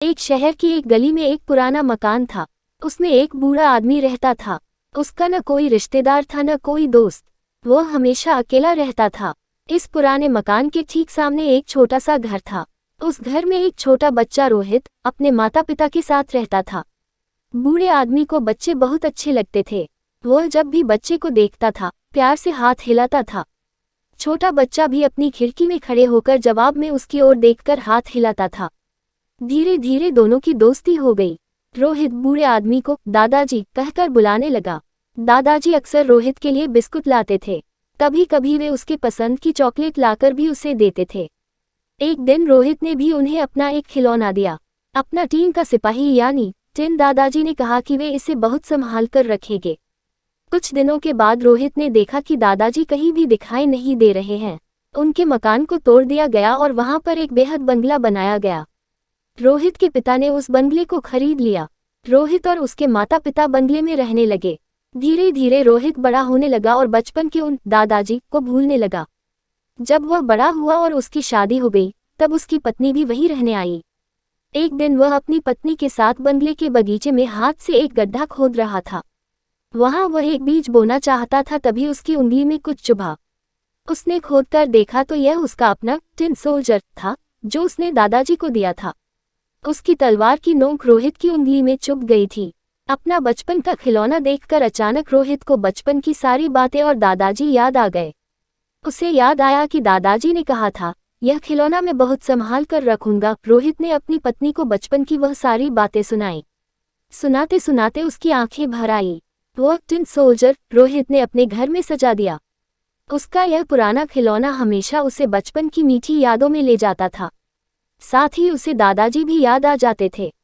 एक शहर की एक गली में एक पुराना मकान था। उसमें एक बूढ़ा आदमी रहता था। उसका न कोई रिश्तेदार था न कोई दोस्त। वह हमेशा अकेला रहता था। इस पुराने मकान के ठीक सामने एक छोटा सा घर था। उस घर में एक छोटा बच्चा रोहित अपने माता पिता के साथ रहता था। बूढ़े आदमी को बच्चे बहुत अच्छे लगते थे। वह जब भी बच्चे को देखता था प्यार से हाथ हिलाता था। छोटा बच्चा भी अपनी खिड़की में खड़े होकर जवाब में उसकी ओर देखकर हाथ हिलाता था। धीरे धीरे दोनों की दोस्ती हो गई। रोहित बूढ़े आदमी को दादाजी कहकर बुलाने लगा। दादाजी अक्सर रोहित के लिए बिस्कुट लाते थे। कभी कभी वे उसके पसंद की चॉकलेट लाकर भी उसे देते थे। एक दिन रोहित ने भी उन्हें अपना एक खिलौना दिया। अपना टीन का सिपाही यानी टिन। दादाजी ने कहा कि वे इसे बहुत संभाल कर रखेंगे। कुछ दिनों के बाद रोहित ने देखा कि दादाजी कहीं भी दिखाई नहीं दे रहे हैं। उनके मकान को तोड़ दिया गया और वहां पर एक बेहद बंगला बनाया गया। रोहित के पिता ने उस बंगले को खरीद लिया। रोहित और उसके माता पिता बंगले में रहने लगे। धीरे धीरे रोहित बड़ा होने लगा और बचपन के उन दादाजी को भूलने लगा। जब वह बड़ा हुआ और उसकी शादी हो गई तब उसकी पत्नी भी वहीं रहने आई। एक दिन वह अपनी पत्नी के साथ बंगले के बगीचे में हाथ से एक गड्ढा खोद रहा था। वहां वह एक बीज बोना चाहता था, तभी उसकी उंगली में कुछ चुभा। उसने खोदकर देखा तो यह उसका अपना टिन सोल्जर था जो उसने दादाजी को दिया था। उसकी तलवार की नोक रोहित की उंगली में चुभ गई थी। अपना बचपन का खिलौना देखकर अचानक रोहित को बचपन की सारी बातें और दादाजी याद आ गए। उसे याद आया कि दादाजी ने कहा था यह खिलौना मैं बहुत संभाल कर रखूंगा। रोहित ने अपनी पत्नी को बचपन की वह सारी बातें सुनाई। सुनाते सुनाते उसकी आंखें भर आई। वह टिन सोल्जर रोहित ने अपने घर में सजा दिया। उसका यह पुराना खिलौना हमेशा उसे बचपन की मीठी यादों में ले जाता था। साथ ही उसे दादाजी भी याद आ जाते थे।